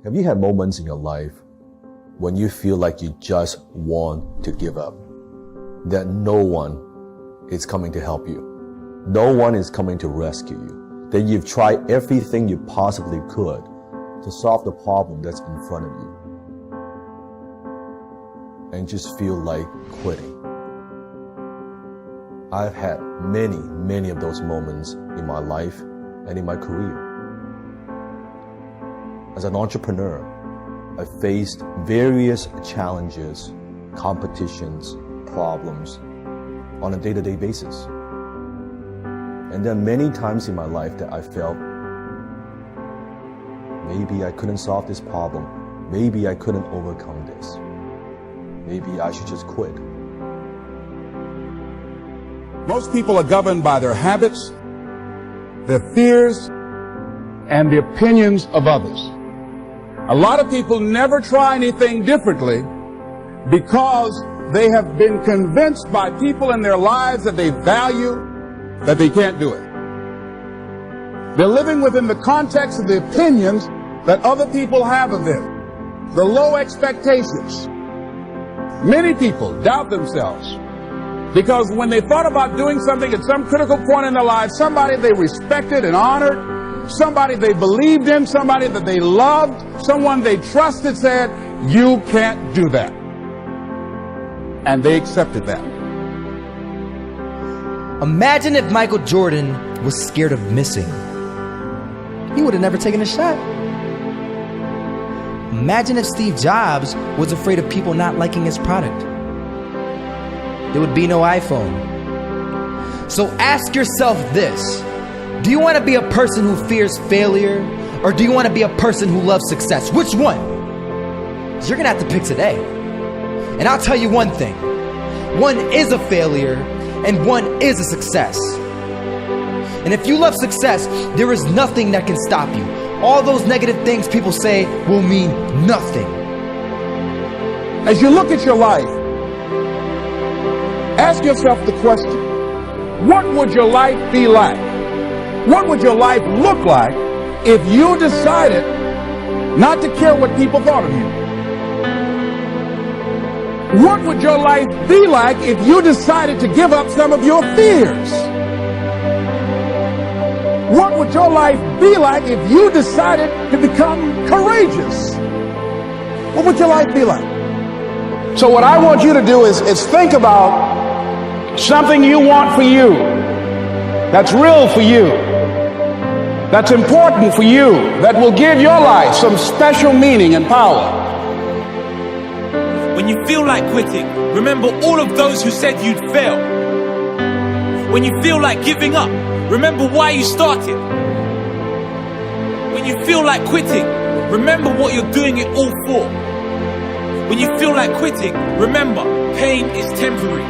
Have you had moments in your life when you feel like you just want to give up? That no one is coming to help you. No one is coming to rescue you. That you've tried everything you possibly could to solve the problem that's in front of you. And just feel like quitting. I've had many of those moments in my life and in my career. As an entrepreneur, I faced various challenges, competitions, problems on a day-to-day basis. And there are many times in my life that I felt maybe I couldn't solve this problem. Maybe I couldn't overcome this. Maybe I should just quit. Most people are governed by their habits, their fears, and the opinions of others. A lot of people never try anything differently because they have been convinced by people in their lives that they value that they can't do it. They're living within the context of the opinions that other people have of them, the low expectations. Many people doubt themselves because when they thought about doing something at some critical point in their lives, somebody they respected and honored, somebody they believed in, somebody that they loved, someone they trusted said, "You can't do that." And they accepted that. Imagine if Michael Jordan was scared of missing. He would have never taken a shot. Imagine if Steve Jobs was afraid of people not liking his product. There would be no iPhone. So ask yourself this. Do you want to be a person who fears failure, or do you want to be a person who loves success? Which one? You're going to have to pick today. And I'll tell you one thing. One is a failure, and one is a success. And if you love success, there is nothing that can stop you. All those negative things people say will mean nothing. As you look at your life, ask yourself the question, what would your life be like? What would your life look like if you decided not to care what people thought of you? What would your life be like if you decided to give up some of your fears? What would your life be like if you decided to become courageous? What would your life be like? So what I want you to do is think about something you want for you, that's real for you, that's important for you, that will give your life some special meaning and power. When you feel like quitting, remember all of those who said you'd fail. When you feel like giving up, remember why you started. When you feel like quitting, remember what you're doing it all for. When you feel like quitting, remember pain is temporary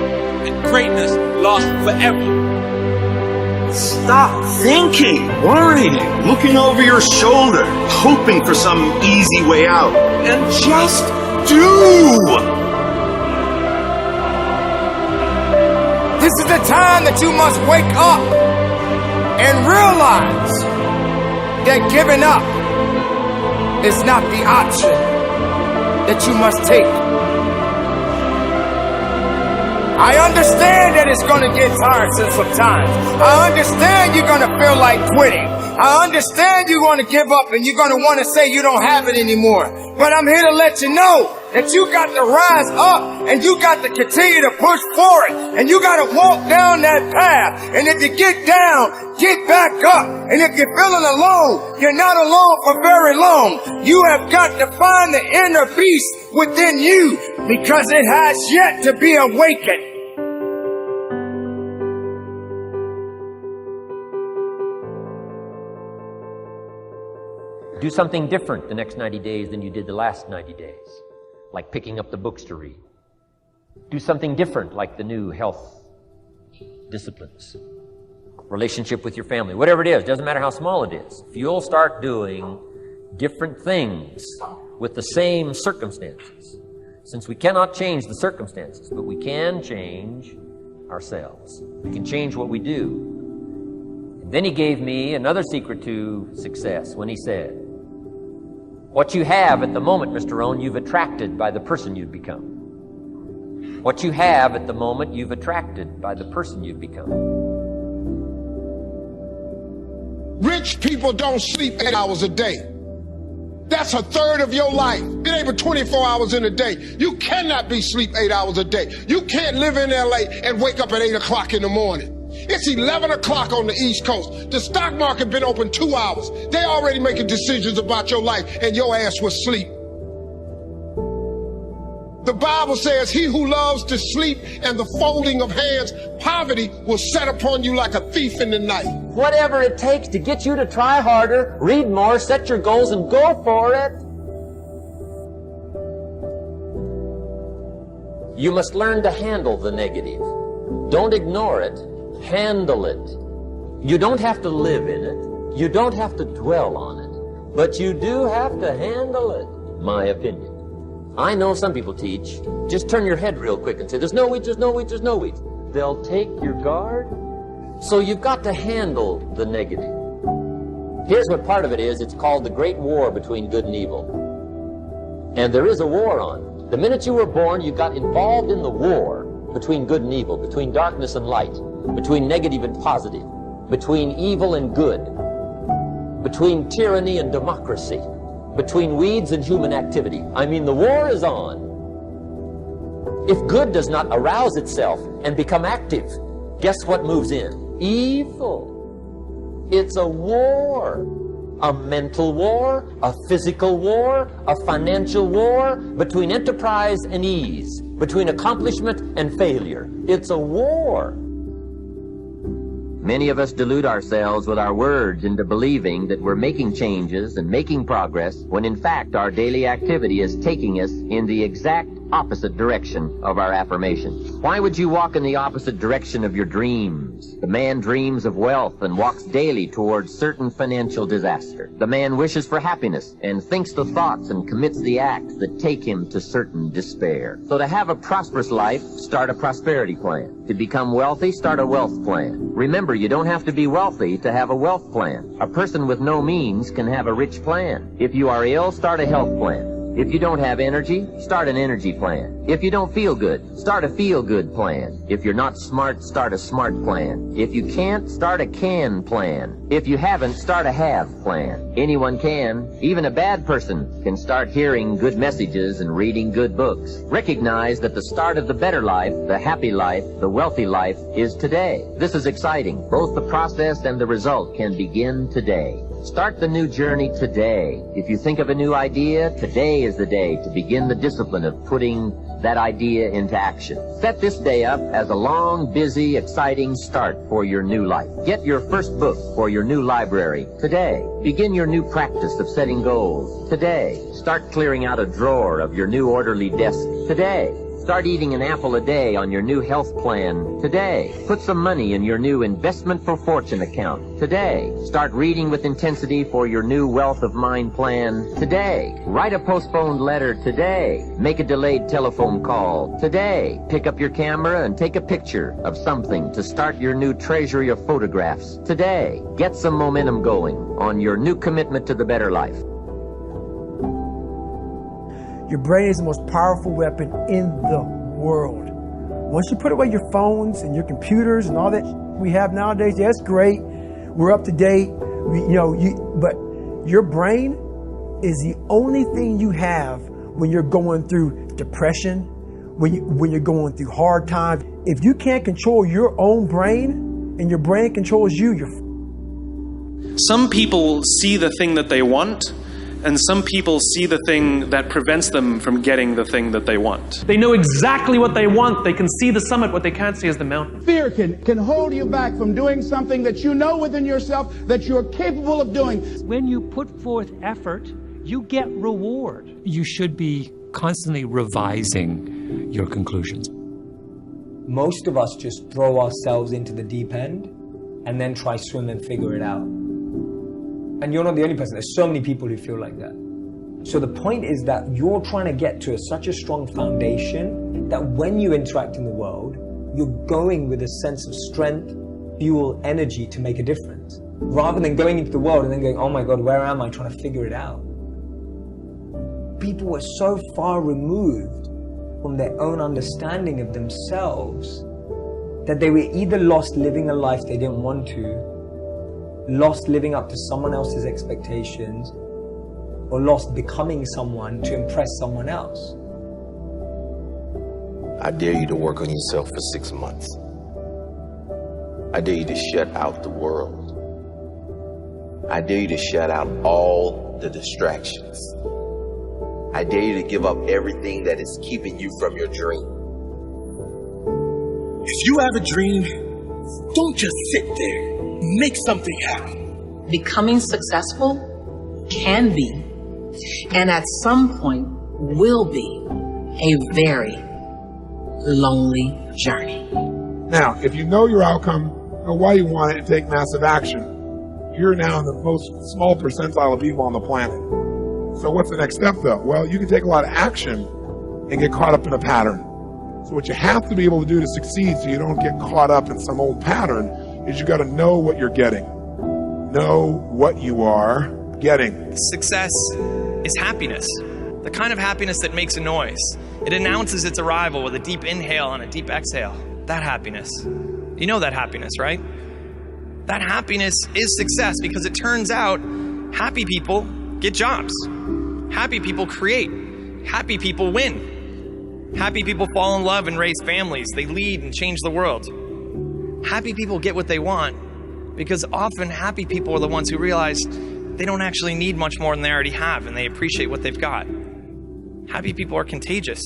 and greatness lasts forever. Stop thinking, worrying, looking over your shoulder, hoping for some easy way out, and just do! This is the time that you must wake up and realize that giving up is not the option that you must take. I understand that it's going to get tiresome sometimes. I understand you're going to feel like quitting. I understand you're going to give up and you're going to want to say you don't have it anymore. But I'm here to let you know that you got to rise up and you got to continue to push forward and you got to walk down that path. And if you get down, get back up. And if you're feeling alone, you're not alone for very long. You have got to find the inner beast within you because it has yet to be awakened. Do something different the next 90 days than you did the last 90 days, like picking up the books to read. Do something different, like the new health disciplines, relationship with your family, whatever it is, doesn't matter how small it is. If you'll start doing different things with the same circumstances, since we cannot change the circumstances, but we can change ourselves. We can change what we do. And then he gave me another secret to success when he said, What you have at the moment, Mr. Rohn, you've attracted by the person you've become. What you have at the moment, you've attracted by the person you've become. Rich people don't sleep 8 hours a day. That's a third of your life. It ain't but 24 hours in a day. You cannot be asleep 8 hours a day. You can't live in LA and wake up at 8 o'clock in the morning. It's 11 o'clock on the East Coast. The stock market been open 2 hours. They already making decisions about your life and your ass was asleep. The Bible says, he who loves to sleep and the folding of hands, poverty will set upon you like a thief in the night. Whatever it takes to get you to try harder, read more, set your goals, and go for it. You must learn to handle the negative. Don't ignore it. Handle it. You don't have to live in it. You don't have to dwell on it. But you do have to handle it, my opinion. I know some people teach, just turn your head real quick and say, there's no weeds, there's no weeds, there's no weeds. They'll take your guard. So you've got to handle the negative. Here's what part of it is. It's called the great war between good and evil. And there is a war on. The minute you were born, you got involved in the war between good and evil, between darkness and light, between negative and positive, between evil and good, between tyranny and democracy, between weeds and human activity. I mean, the war is on. If good does not arouse itself and become active, guess what moves in? Evil. It's a war. A mental war, a physical war, a financial war, between enterprise and ease, between accomplishment and failure. It's a war. Many of us delude ourselves with our words into believing that we're making changes and making progress, when in fact our daily activity is taking us in the exact opposite direction of our affirmations. Why would you walk in the opposite direction of your dreams? The man dreams of wealth and walks daily towards certain financial disaster. The man wishes for happiness and thinks the thoughts and commits the acts that take him to certain despair. So to have a prosperous life, start a prosperity plan. To become wealthy, start a wealth plan. Remember, you don't have to be wealthy to have a wealth plan. A person with no means can have a rich plan. If you are ill, start a health plan. If you don't have energy, start an energy plan. If you don't feel good, start a feel-good plan. If you're not smart, start a smart plan. If you can't, start a can plan. If you haven't, start a have plan. Anyone can. Even a bad person can start hearing good messages and reading good books. Recognize that the start of the better life, the happy life, the wealthy life is today. This is exciting. Both the process and the result can begin today. Start the new journey today. If you think of a new idea, today is the day to begin the discipline of putting that idea into action. Set this day up as a long, busy, exciting start for your new life. Get your first book for your new library today. Begin your new practice of setting goals today. Start clearing out a drawer of your new orderly desk today. Start eating an apple a day on your new health plan today. Put some money in your new investment for fortune account today. Start reading with intensity for your new wealth of mind plan today. Write a postponed letter today. Make a delayed telephone call today. Pick up your camera and take a picture of something to start your new treasury of photographs today. Get some momentum going on your new commitment to the better life. Your brain is the most powerful weapon in the world. Once you put away your phones and your computers and all that we have nowadays, yeah, it's great. We're up to date. But your brain is the only thing you have when you're going through depression, when you're going through hard times. If you can't control your own brain and your brain controls you, you're... Some people see the thing that they want, and some people see the thing that prevents them from getting the thing that they want. They know exactly what they want. They can see the summit. What they can't see is the mountain. Fear can hold you back from doing something that you know within yourself that you're capable of doing. When you put forth effort, you get reward. You should be constantly revising your conclusions. Most of us just throw ourselves into the deep end and then try swim and figure it out. And you're not the only person. There's so many people who feel like that. So the point is that you're trying to get to such a strong foundation that when you interact in the world, you're going with a sense of strength, fuel, energy to make a difference. Rather than going into the world and then going, oh my God, where am I, trying to figure it out. people were so far removed from their own understanding of themselves that they were either lost living a life they didn't want to, lost living up to someone else's expectations, or lost becoming someone to impress someone else. I dare you to work on yourself for 6 months. I dare you to shut out the world. I dare you to shut out all the distractions. I dare you to give up everything that is keeping you from your dream. If you have a dream, don't just sit there. Make something happen. Becoming successful can be, and at some point will be, a very lonely journey. Now, if you know your outcome, know why you want it, and take massive action, you're now in the most small percentile of people on the planet. So what's the next step though? Well, you can take a lot of action and get caught up in a pattern. So what you have to be able to do to succeed so you don't get caught up in some old pattern is you got to know what you're getting. Know what you are getting. Success is happiness. The kind of happiness that makes a noise. It announces its arrival with a deep inhale and a deep exhale. That happiness. You know that happiness, right? That happiness is success because it turns out happy people get jobs. Happy people create. Happy people win. Happy people fall in love and raise families. They lead and change the world. Happy people get what they want because often happy people are the ones who realize they don't actually need much more than they already have and they appreciate what they've got. Happy people are contagious.